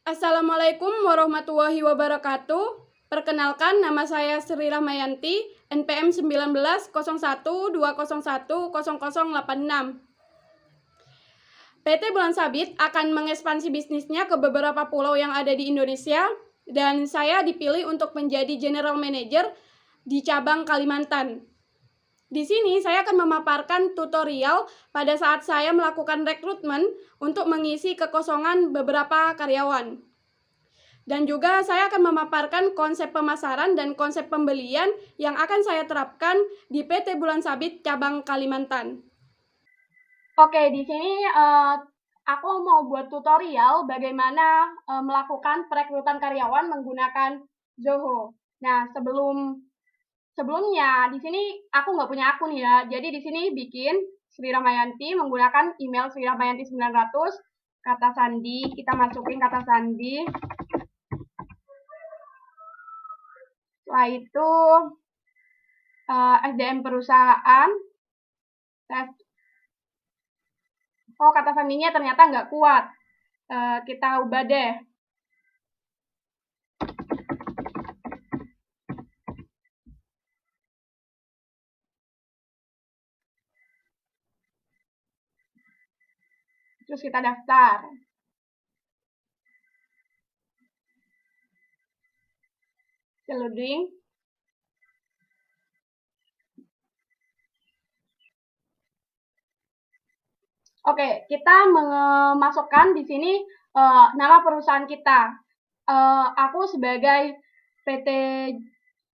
Assalamualaikum warahmatullahi wabarakatuh. Perkenalkan, nama saya Sri Rahmayanti, NPM 190120101086. PT Bulan Sabit akan mengekspansi bisnisnya ke beberapa pulau yang ada di Indonesia, dan saya dipilih untuk menjadi General Manager di cabang Kalimantan. Di sini saya akan memaparkan tutorial pada saat saya melakukan rekrutmen untuk mengisi kekosongan beberapa karyawan. Dan juga saya akan memaparkan konsep pemasaran dan konsep pembelian yang akan saya terapkan di PT Bulan Sabit cabang Kalimantan. Oke, di sini aku mau buat tutorial bagaimana melakukan perekrutan karyawan menggunakan Zoho. Nah, sebelumnya di sini aku nggak punya akun ya. Jadi di sini bikin Sri Rahmayanti menggunakan email Sri Rahmayanti 900, kata sandi, kita masukin kata sandi. Setelah itu SDM perusahaan, oh kata sandinya ternyata nggak kuat, kita ubah deh. Terus kita daftar. Loading. Oke, kita memasukkan di sini nama perusahaan kita. Aku sebagai PT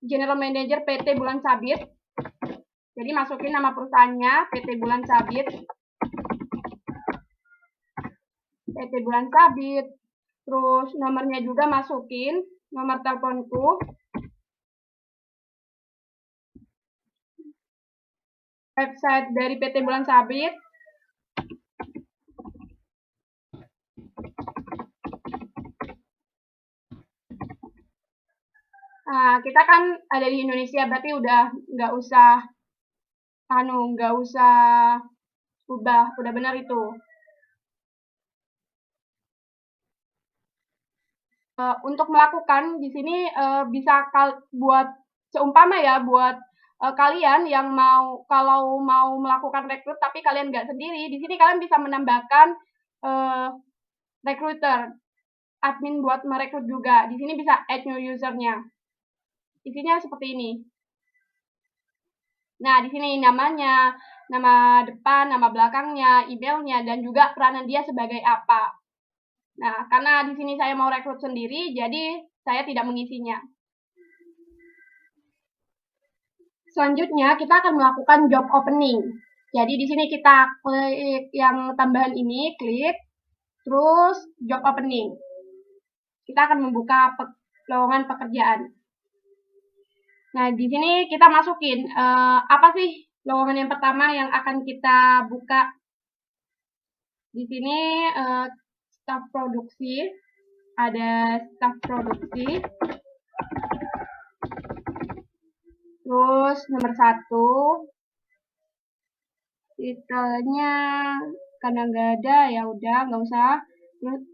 General Manager PT Bulan Sabit. Jadi masukin nama perusahaannya PT Bulan Sabit. PT Bulan Sabit. Terus nomornya juga masukin, nomor teleponku. Website dari PT Bulan Sabit. Nah, kita kan ada di Indonesia, berarti udah nggak usah udah benar itu. Untuk melakukan di sini bisa buat seumpama ya, buat kalian yang kalau mau melakukan rekrut tapi kalian nggak sendiri, di sini kalian bisa menambahkan recruiter, admin buat merekrut juga. Di sini bisa add new usernya. Isinya seperti ini. Nah, di sini namanya, nama depan, nama belakangnya, emailnya, dan juga peranan dia sebagai apa. Nah, karena di sini saya mau rekrut sendiri, jadi saya tidak mengisinya. Selanjutnya, kita akan melakukan job opening. Jadi di sini kita klik yang tambahan ini, klik, terus job opening. Kita akan membuka lowongan pekerjaan. Nah, di sini kita masukin apa sih lowongan yang pertama yang akan kita buka. Di sini staf produksi, ada staf produksi. Terus nomor 1, titelnya karena nggak ada ya udah nggak usah. Terus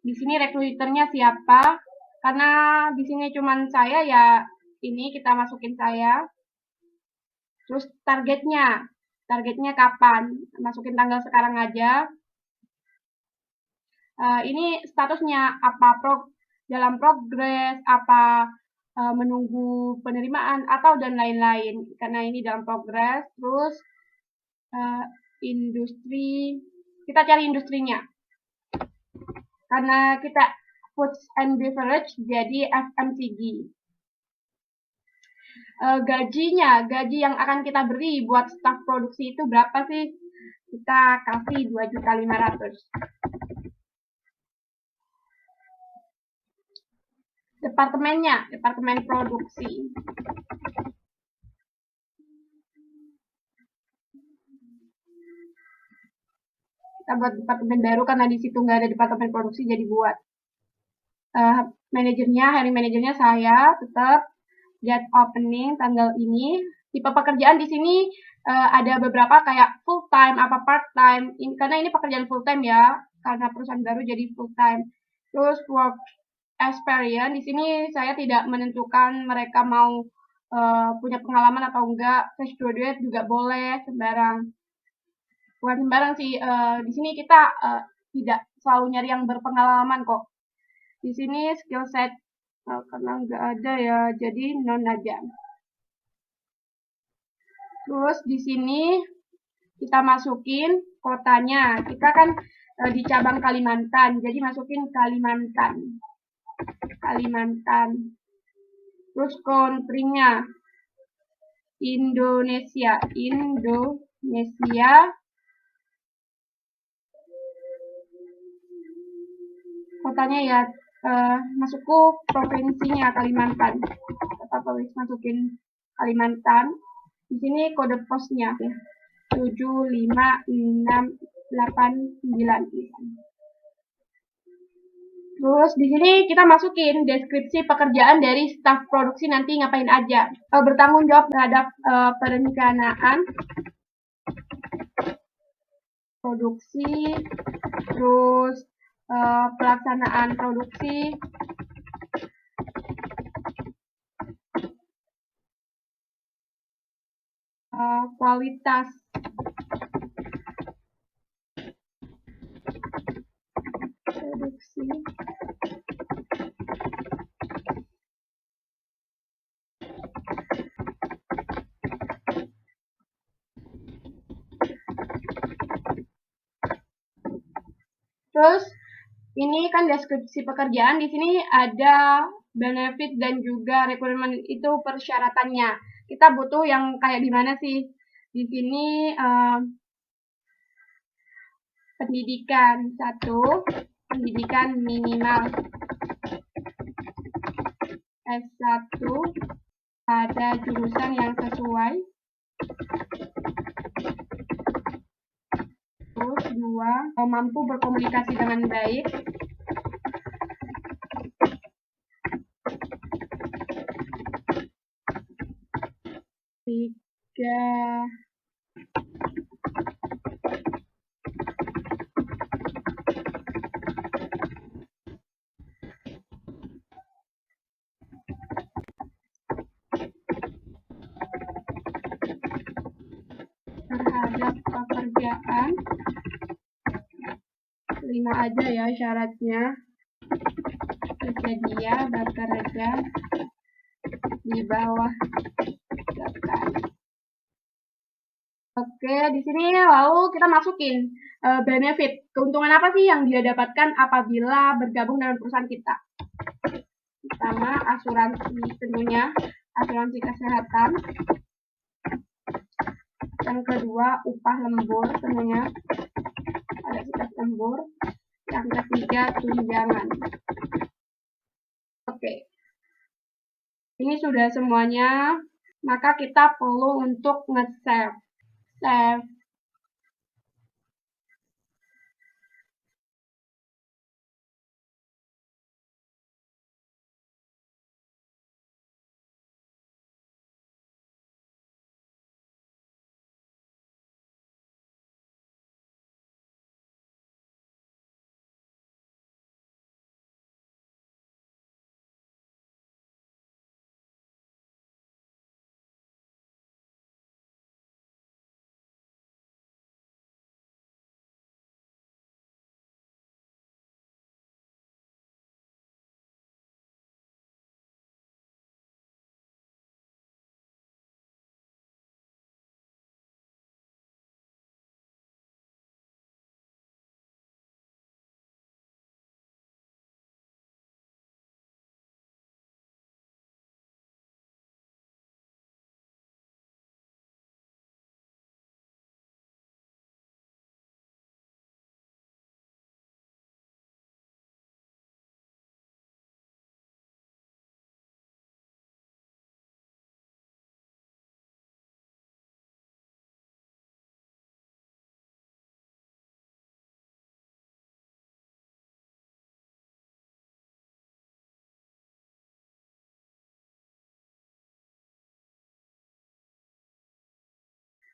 di sini rekruternya siapa? Karena di sini cuman saya ya, ini kita masukin saya. Terus targetnya kapan? Masukin tanggal sekarang aja. Ini statusnya apa, dalam progres, apa menunggu penerimaan atau dan lain-lain. Karena ini dalam progres. Terus industri, kita cari industrinya. Karena kita foods and beverage, jadi FMCG. Gaji yang akan kita beri buat staf produksi itu berapa sih? Kita kasih 2.500.000. Departemennya, departemen produksi. Kita buat departemen baru karena di situ nggak ada departemen produksi, jadi buat hiring manajernya saya tetap. Job opening tanggal ini. Tipe pekerjaan di sini ada beberapa kayak full time, apa part time. Karena ini pekerjaan full time ya, karena perusahaan baru jadi full time. Terus work experience, di sini saya tidak menentukan mereka mau punya pengalaman atau enggak. Fresh graduate juga boleh, bukan sembarang sih. Di sini kita tidak selalu nyari yang berpengalaman kok. Di sini skill set karena nggak ada ya, jadi non aja. Terus di sini kita masukin kotanya. Kita kan di cabang Kalimantan, jadi masukin Kalimantan. Kalimantan. Terus country-nya Indonesia. Indonesia. Kotanya ya masukku provinsinya Kalimantan. Kita masukin Kalimantan. Di sini kode posnya ya. 75689. Terus di sini kita masukin deskripsi pekerjaan dari staf produksi nanti ngapain aja. Bertanggung jawab terhadap perencanaan produksi, terus pelaksanaan produksi, kualitas produksi, terus ini kan deskripsi pekerjaan, di sini ada benefit dan juga requirement, itu persyaratannya. Kita butuh yang kayak gimana sih? Di sini pendidikan 1, pendidikan minimal S1 pada jurusan yang sesuai. Terus 2, mampu berkomunikasi dengan baik. 3, terhadap pekerjaan. 5 aja ya syaratnya. Bersedia bekerja di bawah tekan. Oke, di sini lalu kita masukin benefit. Keuntungan apa sih yang dia dapatkan apabila bergabung dengan perusahaan kita? Pertama, asuransi, tentunya asuransi kesehatan. Yang kedua, upah lembur, tentunya ada sitas lembur. Yang ketiga, tunjangan. Oke, ini sudah semuanya. Maka kita perlu untuk nge-save. Save.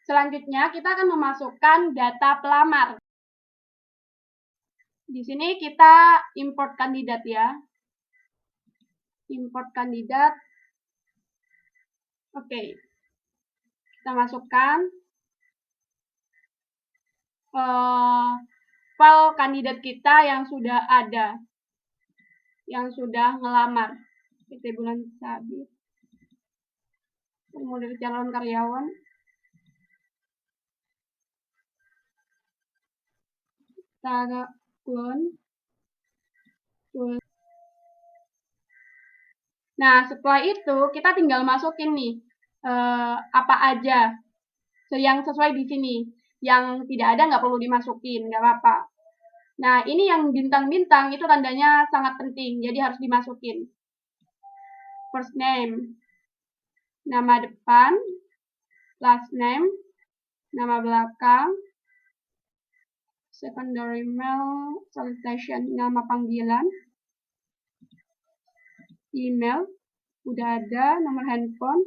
Selanjutnya, kita akan memasukkan data pelamar. Di sini kita import kandidat ya. Import kandidat. Oke. Kita masukkan file kandidat kita yang sudah ada, yang sudah ngelamar. PT Bulan Sabit. Formulir calon karyawan. Kita clone. Nah, setelah itu kita tinggal masukin nih apa aja yang sesuai di sini. Yang tidak ada nggak perlu dimasukin, nggak apa-apa. Nah, ini yang bintang-bintang itu tandanya sangat penting, jadi harus dimasukin. First name, nama depan, last name, nama belakang, secondary mail, salutation, nama panggilan, email, udah ada, nomor handphone,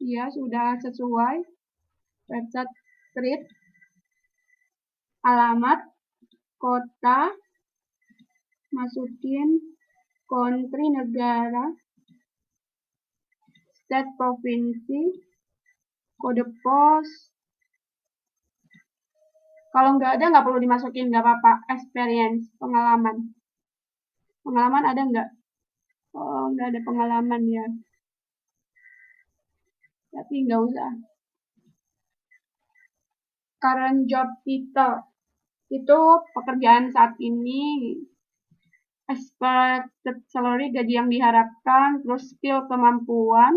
ya sudah sesuai, website, street, alamat, kota, masukin, country, negara, state, provinsi, kode pos. Kalau nggak ada nggak perlu dimasukin, nggak apa-apa. Experience, pengalaman. Pengalaman ada nggak? Oh, nggak ada pengalaman ya. Tapi nggak usah. Current job title. Itu pekerjaan saat ini. Expected salary, gaji yang diharapkan. Terus skill, kemampuan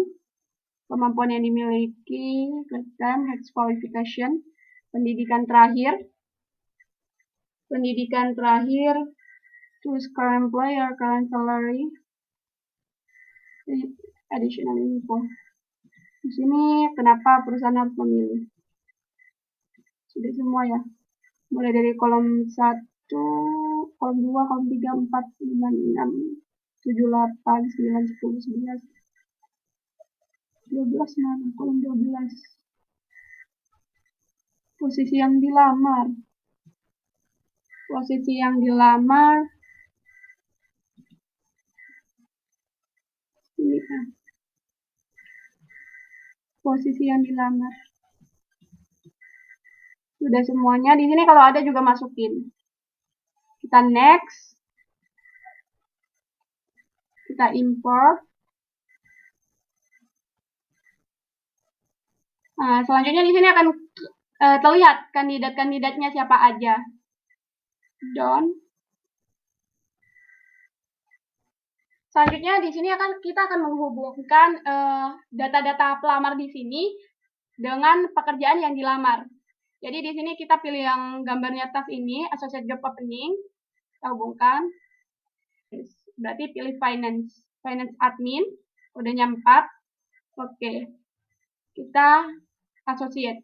yang dimiliki. Time, health qualification. Pendidikan terakhir. Choose current employer, current salary. Additional info. Di sini kenapa perusahaan harus memilih? Sudah semua ya. Mulai dari kolom 1, kolom 2, kolom 3, 4, 5, 6, 7, 8, 9, 10, 11, 12 mana? Kolom 12. Posisi yang dilamar. Ini kan. Posisi yang dilamar. Sudah semuanya. Di sini kalau ada juga masukin. Kita next. Kita import. Nah, selanjutnya di sini akan terlihat kandidat-kandidatnya siapa aja. Done. Selanjutnya di sini kita akan menghubungkan data-data pelamar di sini dengan pekerjaan yang dilamar. Jadi di sini kita pilih yang gambarnya tas ini, associate job opening, kita hubungkan. Berarti pilih finance admin, kodenya 4. Oke. Kita associate.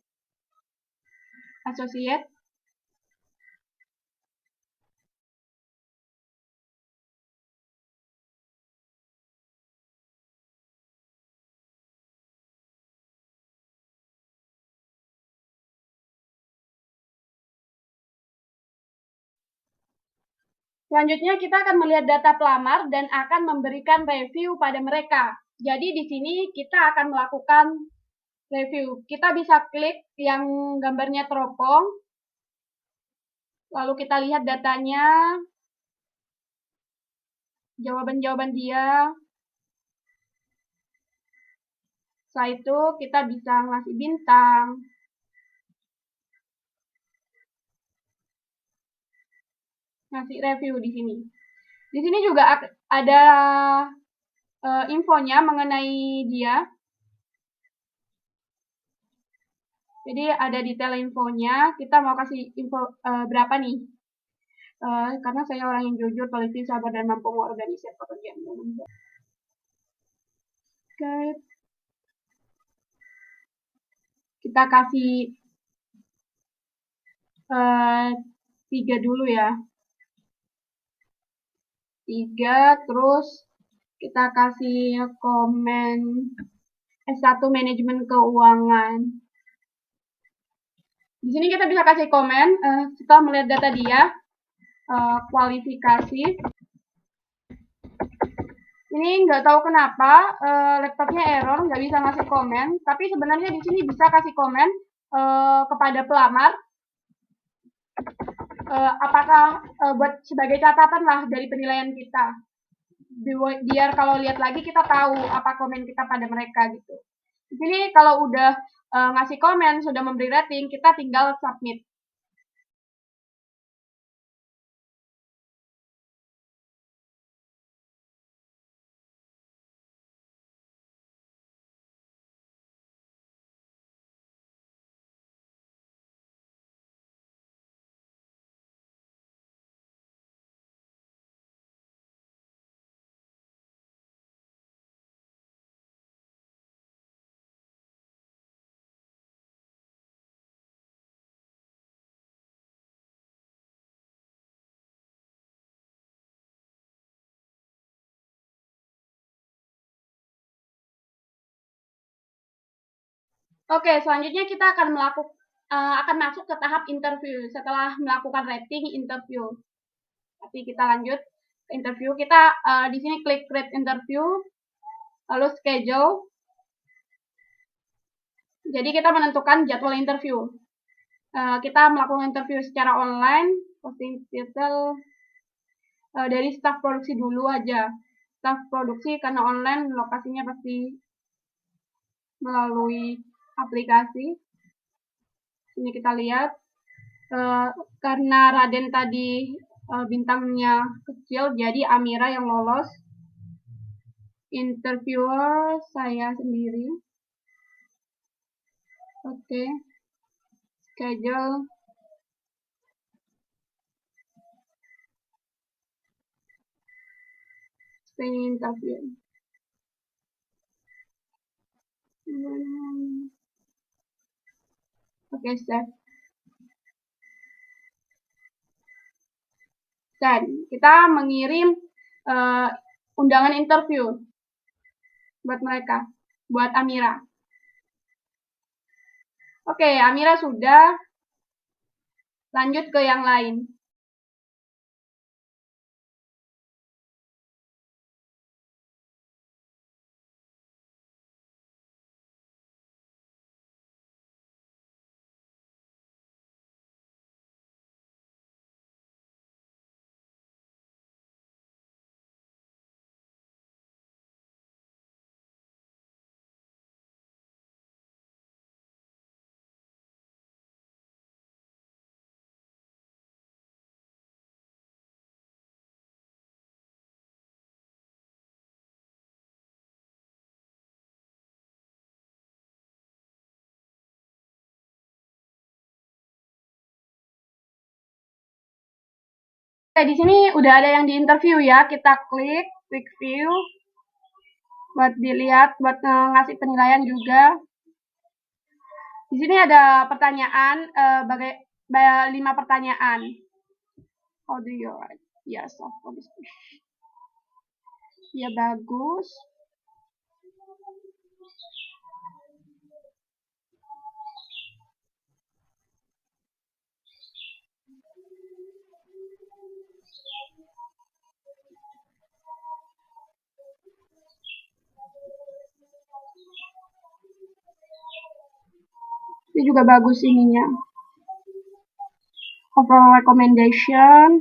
Selanjutnya kita akan melihat data pelamar dan akan memberikan review pada mereka. Jadi di sini kita akan melakukan review. Kita bisa klik yang gambarnya teropong. Lalu kita lihat datanya. Jawaban-jawaban dia. Setelah itu kita bisa ngasih bintang. Ngasih review di sini. Di sini juga ada infonya mengenai dia. Jadi ada detail infonya. Kita mau kasih info berapa nih? Karena saya orang yang jujur, teliti, sabar, dan mampu mengorganisir pekerjaan. Oke. Kita kasih 3 dulu ya. 3, terus kita kasih komen S1 manajemen keuangan. Di sini kita bisa kasih komen setelah melihat data dia, kualifikasi. Ini nggak tahu kenapa laptopnya error, nggak bisa ngasih komen. Tapi sebenarnya di sini bisa kasih komen kepada pelamar. Apakah buat sebagai catatan lah dari penilaian kita. Biar kalau lihat lagi kita tahu apa komen kita pada mereka gitu. Di sini kalau udah ngasih komen, sudah memberi rating, kita tinggal submit. Oke, selanjutnya kita akan masuk ke tahap interview setelah melakukan rating interview. Tapi kita lanjut ke interview. Kita di sini klik create interview, lalu schedule. Jadi kita menentukan jadwal interview. Kita melakukan interview secara online, posting title dari staf produksi dulu aja. Staf produksi karena online lokasinya pasti melalui aplikasi. Ini kita lihat karena Raden tadi bintangnya kecil, jadi Amira yang lolos. Interviewer saya sendiri. Oke. Schedule. Screening interview. Oke, save. Dan kita mengirim undangan interview buat mereka, buat Amira. Oke, Amira sudah. Lanjut ke yang lain. Di sini udah ada yang diinterview ya. Kita klik quick view buat dilihat, buat ngasih penilaian juga. Di sini ada pertanyaan, 5 pertanyaan. How do you write? Yes, of course. Ya bagus. Ini juga bagus ininya. Overall recommendation.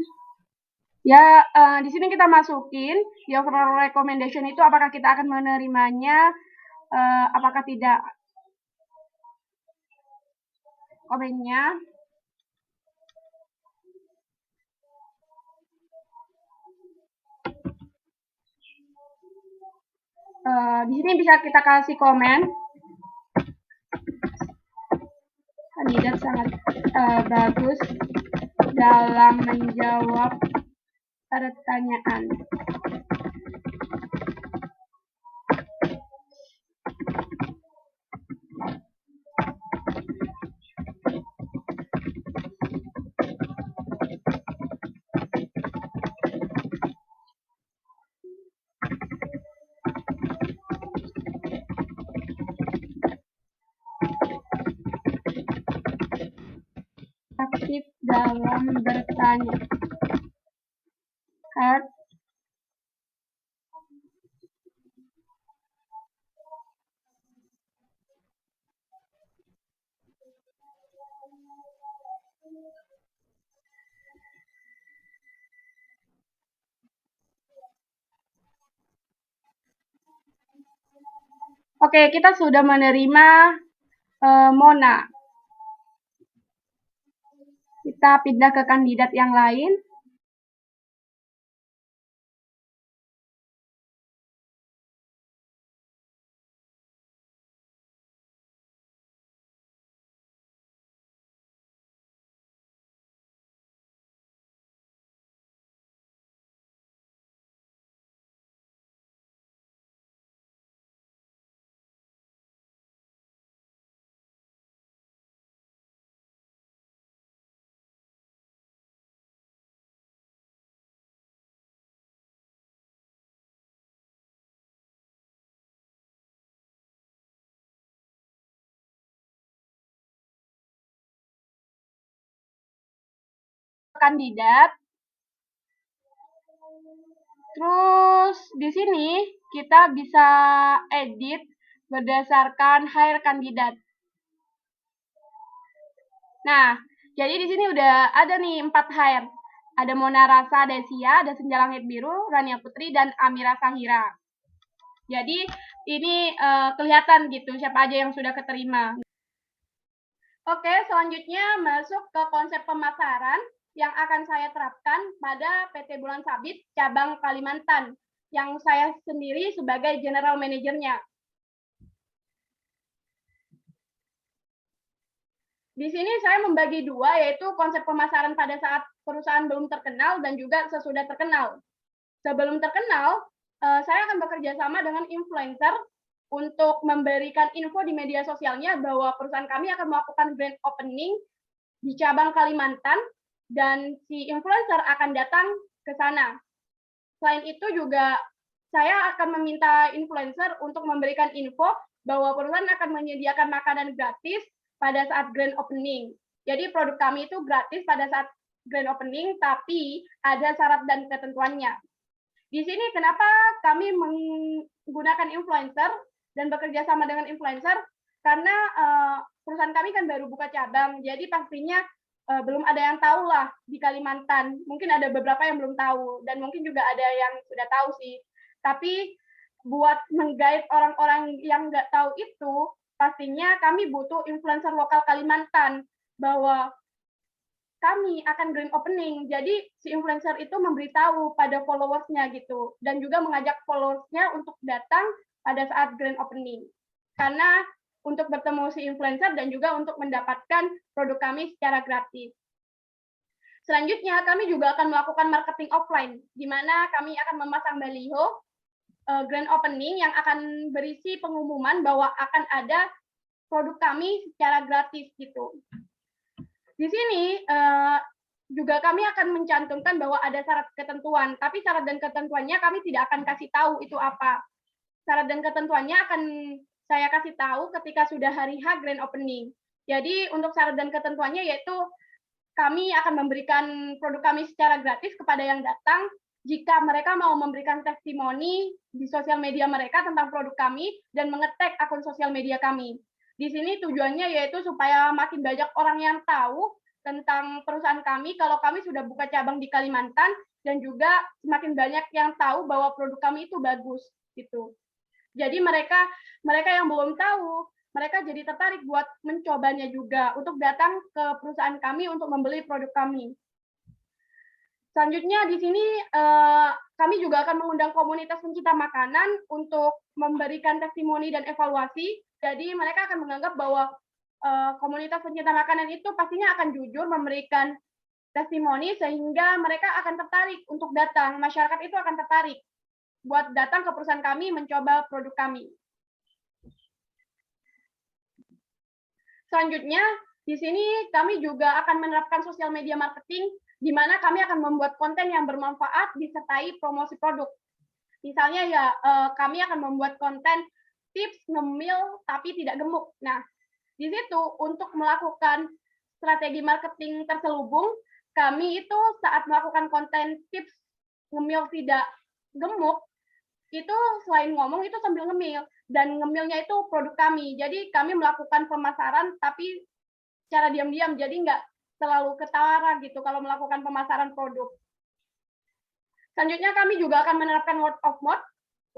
Ya, di sini kita masukin di overall recommendation itu apakah kita akan menerimanya, apakah tidak komennya. Di sini bisa kita kasih komen. Kandidat sangat bagus dalam menjawab pertanyaan. dalam bertanya. Heart. Oke, kita sudah menerima Mona. Kita pindah ke kandidat yang lain. Kandidat. Terus di sini kita bisa edit berdasarkan hire kandidat. Nah, jadi di sini udah ada nih 4 hire. Ada Mona Rasa Desia, ada Senja Langit Biru, Rania Putri, dan Amira Sahira. Jadi ini kelihatan gitu siapa aja yang sudah keterima. Oke, selanjutnya masuk ke konsep pemasaran yang akan saya terapkan pada PT Bulan Sabit cabang Kalimantan yang saya sendiri sebagai general manajernya. Di sini saya membagi dua, yaitu konsep pemasaran pada saat perusahaan belum terkenal dan juga sesudah terkenal. Sebelum terkenal, saya akan bekerja sama dengan influencer untuk memberikan info di media sosialnya bahwa perusahaan kami akan melakukan grand opening di cabang Kalimantan dan si influencer akan datang ke sana. Selain itu juga saya akan meminta influencer untuk memberikan info bahwa perusahaan akan menyediakan makanan gratis pada saat grand opening. Jadi produk kami itu gratis pada saat grand opening, tapi ada syarat dan ketentuannya. Di sini kenapa kami menggunakan influencer dan bekerja sama dengan influencer? Karena perusahaan kami kan baru buka cabang, jadi pastinya belum ada yang tahu lah di Kalimantan. Mungkin ada beberapa yang belum tahu, dan mungkin juga ada yang sudah tahu sih. Tapi buat menggait orang-orang yang nggak tahu itu, pastinya kami butuh influencer lokal Kalimantan, bahwa kami akan grand opening. Jadi si influencer itu memberitahu pada followersnya gitu, dan juga mengajak followersnya untuk datang pada saat grand opening. Karena untuk bertemu si influencer dan juga untuk mendapatkan produk kami secara gratis. Selanjutnya, kami juga akan melakukan marketing offline, di mana kami akan memasang baliho grand opening yang akan berisi pengumuman bahwa akan ada produk kami secara gratis gitu. Di sini juga kami akan mencantumkan bahwa ada syarat ketentuan, tapi syarat dan ketentuannya kami tidak akan kasih tahu itu apa. Syarat dan ketentuannya akan saya kasih tahu ketika sudah hari H grand opening. Jadi untuk syarat dan ketentuannya yaitu kami akan memberikan produk kami secara gratis kepada yang datang jika mereka mau memberikan testimoni di sosial media mereka tentang produk kami dan mengetag akun sosial media kami. Di sini tujuannya yaitu supaya makin banyak orang yang tahu tentang perusahaan kami kalau kami sudah buka cabang di Kalimantan, dan juga semakin banyak yang tahu bahwa produk kami itu bagus gitu. Jadi mereka yang belum tahu, mereka jadi tertarik buat mencobanya juga untuk datang ke perusahaan kami untuk membeli produk kami. Selanjutnya di sini kami juga akan mengundang komunitas pencinta makanan untuk memberikan testimoni dan evaluasi. Jadi mereka akan menganggap bahwa komunitas pencinta makanan itu pastinya akan jujur memberikan testimoni sehingga mereka akan tertarik untuk datang. Masyarakat itu akan tertarik buat datang ke perusahaan kami mencoba produk kami. Selanjutnya, di sini kami juga akan menerapkan sosial media marketing, di mana kami akan membuat konten yang bermanfaat disertai promosi produk. Misalnya ya, kami akan membuat konten tips ngemil tapi tidak gemuk. Nah, di situ untuk melakukan strategi marketing terselubung, kami itu saat melakukan konten tips ngemil tidak gemuk, itu selain ngomong itu sambil ngemil, dan ngemilnya itu produk kami. Jadi kami melakukan pemasaran tapi secara diam-diam, jadi nggak terlalu ketara gitu kalau melakukan pemasaran produk. Selanjutnya kami juga akan menerapkan word of mouth.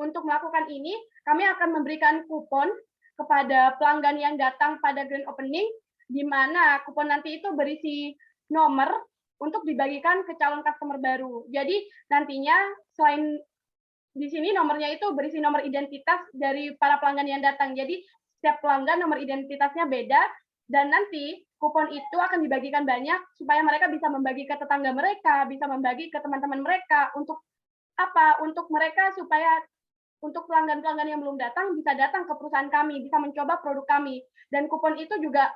Untuk melakukan ini, kami akan memberikan kupon kepada pelanggan yang datang pada grand opening, di mana kupon nanti itu berisi nomor untuk dibagikan ke calon customer baru. Jadi nantinya selain di sini nomornya itu berisi nomor identitas dari para pelanggan yang datang. Jadi setiap pelanggan nomor identitasnya beda, dan nanti kupon itu akan dibagikan banyak supaya mereka bisa membagi ke tetangga mereka, bisa membagi ke teman-teman mereka. Untuk apa? Untuk mereka supaya untuk pelanggan-pelanggan yang belum datang bisa datang ke perusahaan kami, bisa mencoba produk kami. Dan kupon itu juga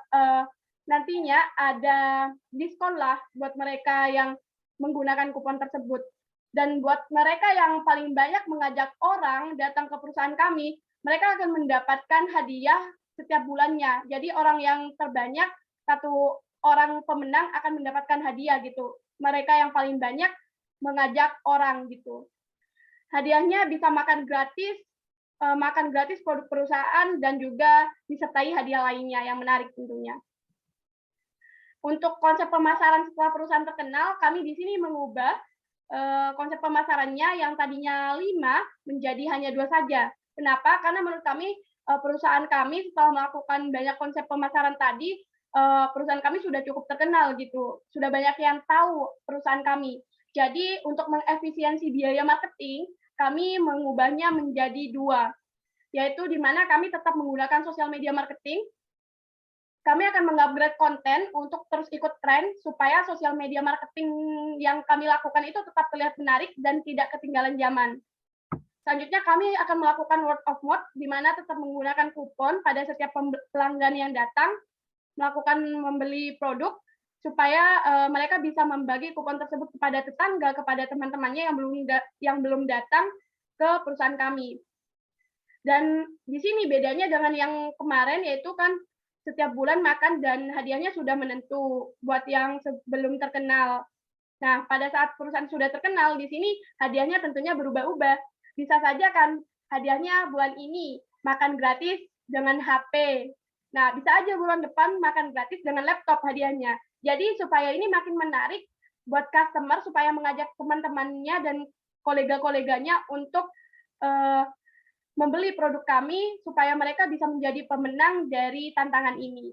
nantinya ada diskon lah buat mereka yang menggunakan kupon tersebut. Dan buat mereka yang paling banyak mengajak orang datang ke perusahaan kami, mereka akan mendapatkan hadiah setiap bulannya. Jadi orang yang terbanyak, satu orang pemenang akan mendapatkan hadiah gitu. Mereka yang paling banyak mengajak orang gitu. Hadiahnya bisa makan gratis produk perusahaan, dan juga disertai hadiah lainnya yang menarik tentunya. Untuk konsep pemasaran setelah perusahaan terkenal, kami di sini mengubah konsep pemasarannya yang tadinya 5 menjadi hanya 2 saja. Kenapa? Karena menurut kami perusahaan kami setelah melakukan banyak konsep pemasaran tadi, perusahaan kami sudah cukup terkenal gitu, sudah banyak yang tahu perusahaan kami. Jadi untuk mengefisiensi biaya marketing, kami mengubahnya menjadi 2, yaitu di mana kami tetap menggunakan sosial media marketing. Kami akan mengupgrade konten untuk terus ikut tren supaya sosial media marketing yang kami lakukan itu tetap terlihat menarik dan tidak ketinggalan zaman. Selanjutnya kami akan melakukan word of mouth, di mana tetap menggunakan kupon pada setiap pelanggan yang datang melakukan membeli produk, supaya mereka bisa membagi kupon tersebut kepada tetangga, kepada teman-temannya yang belum datang ke perusahaan kami. Dan di sini bedanya dengan yang kemarin, yaitu kan setiap bulan makan dan hadiahnya sudah menentu buat yang sebelum terkenal. Nah, pada saat perusahaan sudah terkenal, di sini hadiahnya tentunya berubah-ubah. Bisa saja kan hadiahnya bulan ini makan gratis dengan HP. Nah, bisa aja bulan depan makan gratis dengan laptop hadiahnya. Jadi supaya ini makin menarik buat customer, supaya mengajak teman-temannya dan kolega-koleganya untuk membeli produk kami, supaya mereka bisa menjadi pemenang dari tantangan ini.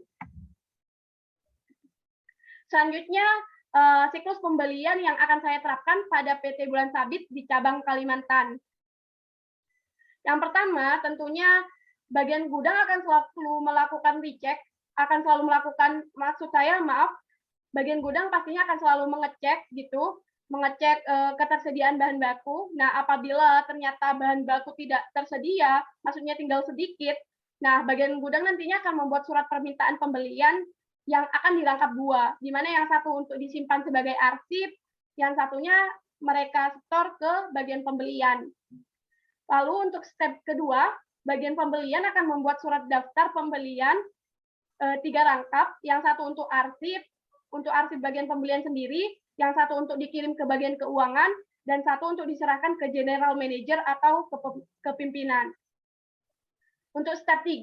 Selanjutnya, siklus pembelian yang akan saya terapkan pada PT Bulan Sabit di cabang Kalimantan. Yang pertama, tentunya bagian gudang akan selalu melakukan recheck, bagian gudang pastinya akan selalu mengecek ketersediaan bahan baku. Nah, apabila ternyata bahan baku tidak tersedia, maksudnya tinggal sedikit, nah bagian gudang nantinya akan membuat surat permintaan pembelian yang akan dirangkap 2, di mana yang satu untuk disimpan sebagai arsip, yang satunya mereka setor ke bagian pembelian. Lalu untuk step kedua, bagian pembelian akan membuat surat daftar pembelian 3 rangkap, yang satu untuk arsip bagian pembelian sendiri, yang satu untuk dikirim ke bagian keuangan, dan satu untuk diserahkan ke general manager atau ke pimpinan. Untuk step 3,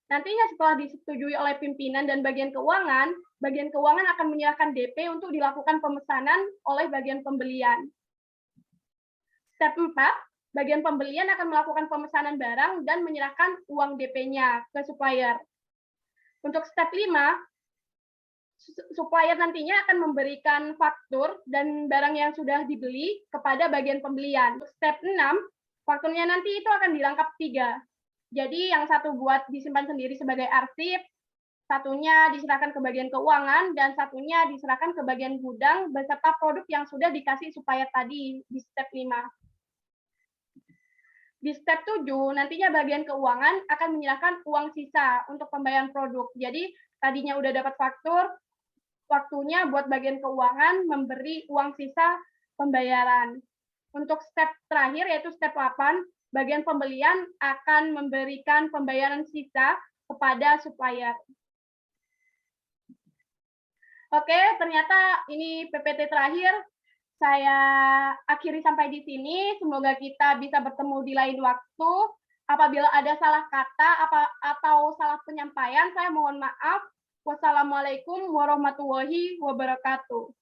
nantinya setelah disetujui oleh pimpinan dan bagian keuangan akan menyerahkan DP untuk dilakukan pemesanan oleh bagian pembelian. Step 4, bagian pembelian akan melakukan pemesanan barang dan menyerahkan uang DP-nya ke supplier. Untuk step 5, supplier nantinya akan memberikan faktur dan barang yang sudah dibeli kepada bagian pembelian. Untuk step 6, fakturnya nanti itu akan dirangkap 3. Jadi yang satu buat disimpan sendiri sebagai arsip, satunya diserahkan ke bagian keuangan, dan satunya diserahkan ke bagian gudang beserta produk yang sudah dikasih supplier tadi di step 5. Di step 7, nantinya bagian keuangan akan menyerahkan uang sisa untuk pembayaran produk. Jadi tadinya udah dapat faktur, waktunya buat bagian keuangan memberi uang sisa pembayaran. Untuk step terakhir, yaitu step 8, bagian pembelian akan memberikan pembayaran sisa kepada supplier. Oke, ternyata ini PPT terakhir. Saya akhiri sampai di sini. Semoga kita bisa bertemu di lain waktu. Apabila ada salah kata atau salah penyampaian, saya mohon maaf. Wassalamualaikum warahmatullahi wabarakatuh.